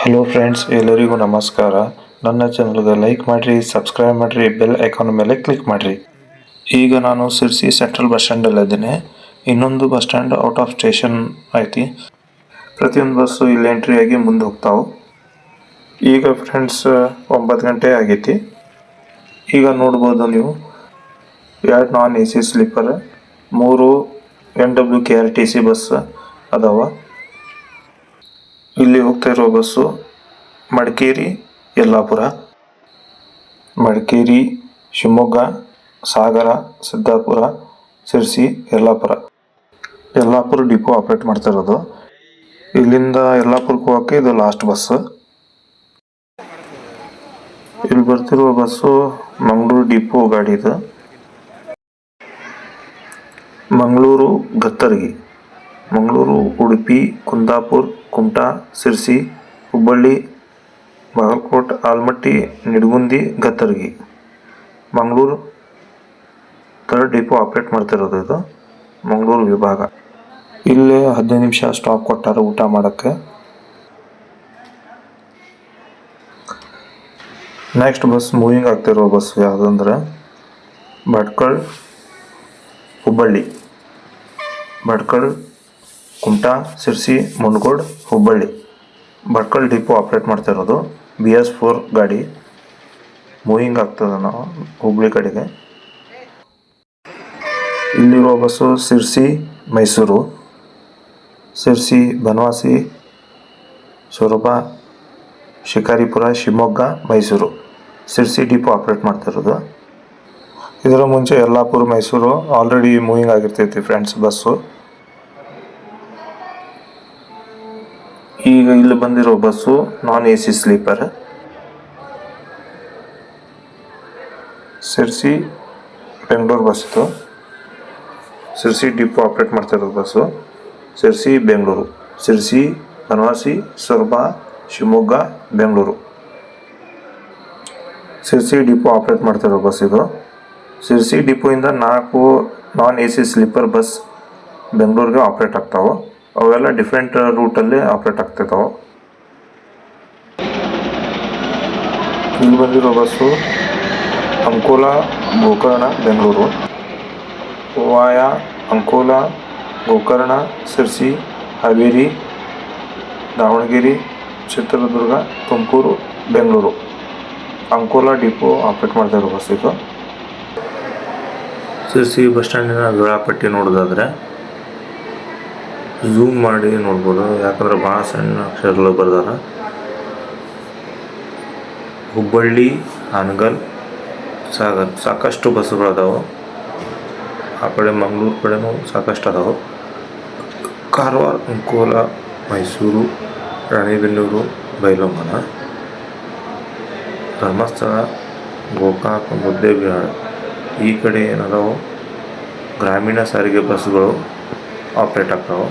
Hello friends, ಎಲ್ಲರಿಗೂ ನಮಸ್ಕಾರ. ನನ್ನ ಚಾನಲ್ಗೆ ಲೈಕ್ ಮಾಡಿರಿ, ಸಬ್ಸ್ಕ್ರೈಬ್ ಮಾಡಿರಿ, ಬೆಲ್ ಐಕಾನ್ ಮೇಲೆ ಕ್ಲಿಕ್ ಮಾಡಿರಿ. ಈಗ ನಾನು ಸಿರ್ಸಿ ಸೆಂಟ್ರಲ್ ಬಸ್ ಸ್ಟ್ಯಾಂಡಲ್ಲಿದ್ದೇನೆ. ಇನ್ನೊಂದು bus stand out of station ಐತಿ. ಪ್ರತಿಯೊಂದು ಬಸ್ಸು ಇಲ್ಲಿ ಎಂಟ್ರಿ ಆಗಿ ಮುಂದೆ ಹೋಗ್ತಾವೆ. ಈಗ ಫ್ರೆಂಡ್ಸ್ 9 ಗಂಟೆ ಆಗೈತಿ. ಈಗ ನೋಡ್ಬೋದು ನೀವು 2 ನಾನ್ AC ಸ್ಲೀಪರ್, 3 NWKRTC ಬಸ್ ಅದಾವ. ಇಲ್ಲಿ ಹೋಗ್ತಾ ಇರೋ ಬಸ್ಸು ಮಡಿಕೇರಿ, ಯಲ್ಲಾಪುರ, ಮಡಿಕೇರಿ, ಶಿವಮೊಗ್ಗ, ಸಾಗರ, ಸಿದ್ದಾಪುರ, ಸಿರ್ಸಿ, ಯಲ್ಲಾಪುರ ಡಿಪೋ ಆಪ್ರೇಟ್ ಮಾಡ್ತಾ ಇರೋದು. ಇಲ್ಲಿಂದ ಯಲ್ಲಾಪುರಕ್ಕೆ ಹೋಗೋಕ್ಕೆ ಇದು ಲಾಸ್ಟ್ ಬಸ್. ಇಲ್ಲಿ ಬರ್ತಿರುವ ಬಸ್ಸು ಮಂಗಳೂರು ಡಿಪೋ ಗಾಡಿ ಇದು. Mangaluru Gattargi, Mangaluru, Udupi, Kundapura, Kumta, Sirsi, Hubballi, Bagalkote, Almatti, Nidagundi, Gattargi, Mangaluru third depot operate ಮಾಡ್ತಿರೋದು ಇದು ಮಂಗಳೂರು ವಿಭಾಗ. ಇಲ್ಲೇ 15 ನಿಮಿಷ ಸ್ಟಾಪ್ ಕೊಟ್ಟಾರ ಊಟ ಮಾಡೋಕ್ಕೆ. ನೆಕ್ಸ್ಟ್ ಬಸ್ ಮೂವಿಂಗ್ ಆಗ್ತಿರೋ ಬಸ್ ಯಾವುದಂದ್ರೆ ಭಟ್ಕಳ, ಹುಬ್ಬಳ್ಳಿ, ಭಟ್ಕಳ, ಕುಮಟಾ, ಸಿರ್ಸಿ, ಮುನಗೋಡ್, ಹುಬ್ಬಳ್ಳಿ. ಭಟ್ಕಳ ಡಿಪೋ ಆಪ್ರೇಟ್ ಮಾಡ್ತಾ ಇರೋದು BS4 ಗಾಡಿ ಮೂವಿಂಗ್ ಆಗ್ತದೆ ನಾವು ಹುಬ್ಬಳ್ಳಿ ಕಡೆಗೆ. ಇಲ್ಲಿರೋ bus Sirsi, Mysuru, Sirsi, Banavasi, Soraba, Shikaripura, Shivamogga, Mysuru. Sirsi depot operate ಮಾಡ್ತಾ ಇರೋದು. ಇದರ ಮುಂಚೆ ಯಲ್ಲಾಪುರ, ಮೈಸೂರು ಆಲ್ರೆಡಿ ಮೂವಿಂಗ್ ಆಗಿರ್ತೈತಿ ಫ್ರೆಂಡ್ಸ್ ಬಸ್ಸು. ಈಗ ಇಲ್ಲಿ ಬಂದಿರೋ bus non AC sleeper. Sirsi Bengaluru bus ಇದು. ಸಿರ್ಸಿ ಡಿಪೋ ಆಪ್ರೇಟ್ ಮಾಡ್ತಾ ಇರೋದು bus. Sirsi Bengaluru, Sirsi, Banavasi, Soraba, Shivamogga, Bengaluru. Sirsi depot operate ಮಾಡ್ತಿರೋ ಬಸ್ ಇದು. ಸಿರ್ಸಿ ಡಿಪೋಯಿಂದ 4 ನಾನ್ AC ಸ್ಲೀಪರ್ ಬಸ್ ಬೆಂಗಳೂರಿಗೆ ಆಪ್ರೇಟ್ ಆಗ್ತಾವೆ. ಅವೆಲ್ಲ ಡಿಫ್ರೆಂಟ್ ರೂಟಲ್ಲಿ ಆಪ್ರೇಟ್ ಆಗ್ತಿರ್ತಾವೆ. ಇಲ್ಲಿ ಬಂದಿರೋ bus Ankola, Gokarna, Bengaluru, ವಾಯಾ Ankola, Gokarna, Sirsi, Haveri, Davanagere, Chitradurga, Tumakuru, Bengaluru. Ankola depot operate ಮಾಡ್ತಾ ಇರೋ ಬಸ್ ಇದು. ಸಿರ್ಸಿ ಬಸ್ ಸ್ಟ್ಯಾಂಡಿನ ವೇಳಾಪಟ್ಟಿ ನೋಡೋದಾದ್ರೆ ಝೂಮ್ ಮಾಡಿ ನೋಡ್ಬೋದು, ಯಾಕಂದ್ರೆ ಭಾಳ ಸಣ್ಣ ಅಕ್ಷರಗಳು ಬರ್ದಾರ. ಹುಬ್ಬಳ್ಳಿ, ಹಾನಗಲ್, ಸಾಗರ ಸಾಕಷ್ಟು ಬಸ್ಸುಗಳದಾವೆ. ಆ ಕಡೆ ಮಂಗಳೂರು ಕಡೆನೂ ಸಾಕಷ್ಟು ಅದಾವೆ. ಕಾರವಾರ, ಅಂಕೋಲಾ, ಮೈಸೂರು, ರಾಣಿಬೆನ್ನೂರು, ಬೈಲಹೊಂಗಲ, ಧರ್ಮಸ್ಥಳ, ಗೋಕಾಕ, ಮುದ್ದೇಬಿಹಾಳ ಈ ಕಡೆ ಏನದಾವೆ ಗ್ರಾಮೀಣ ಸಾರಿಗೆ ಬಸ್ಸುಗಳು ಆಪ್ರೇಟ್ ಆಗ್ತಾವೆ.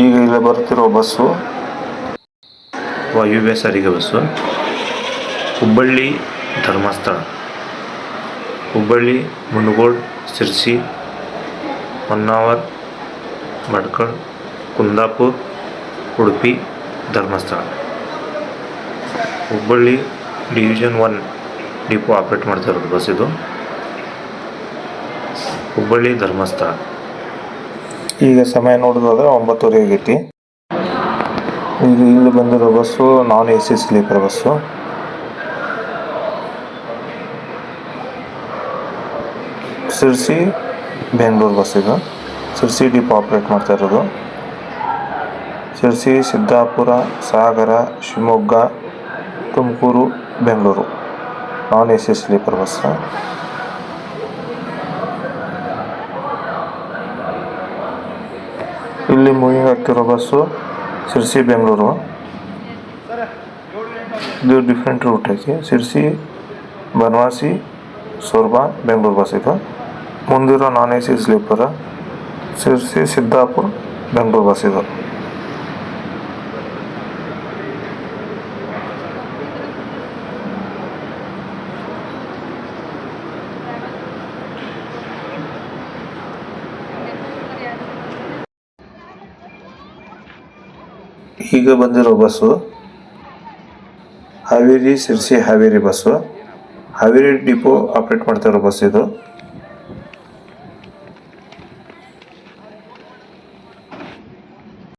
ಈಗ ಇಲ್ಲಿ ಬರ್ತಿರೋ ಬಸ್ಸು ವಾಯುವ್ಯ ಸಾರಿಗೆ bus. Hubballi, Dharmasthala, Hubballi, Mundgod, Sirsi, Honnavar, Bhatkal, Kundapura, Udupi, Dharmasthala. Hubballi division 1 depot operate ಮಾಡ್ತಾ ಇರೋದು ಬಸ್ ಇದು. ಹುಬ್ಬಳ್ಳಿ, ಧರ್ಮಸ್ಥಳ. ಈಗ ಸಮಯ ನೋಡೋದಾದ್ರೆ 9:30 ಆಗೈತಿ. ಈಗ ಇಲ್ಲಿ ಬಂದಿರೋ bus non AC sleeper bus. Sirsi Bengaluru bus ಇದು. ಸಿರ್ಸಿ ಡಿಪೋ ಆಪ್ರೇಟ್ ಮಾಡ್ತಾ ಇರೋದು. Sirsi, Siddapur, Sagar, Shivamogga, Tumakuru, Bengaluru non AC sleeper bus. ಇಲ್ಲಿ ಮೂವಿಂಗ್ ಆಗ್ತಿರೋ ಬಸ್ಸು ಸಿರ್ಸಿ ಬೆಂಗಳೂರು. ಇದು ಡಿಫ್ರೆಂಟ್ ರೂಟ್ ಐತಿ. ಸಿರ್ಸಿ, ಬನವಾಸಿ, ಸೊರಬ, ಬೆಂಗಳೂರು ಬಸ್ ಇದು. ಮುಂದಿರೋ non AC sleeper Sirsi, Siddapur, Bengaluru bus ಇದು. ಈಗ ಬಂದಿರೋ bus Haveri Sirsi Haveri bus. Haveri depot operate ಮಾಡ್ತಾ ಇರೋ ಬಸ್ ಇದು.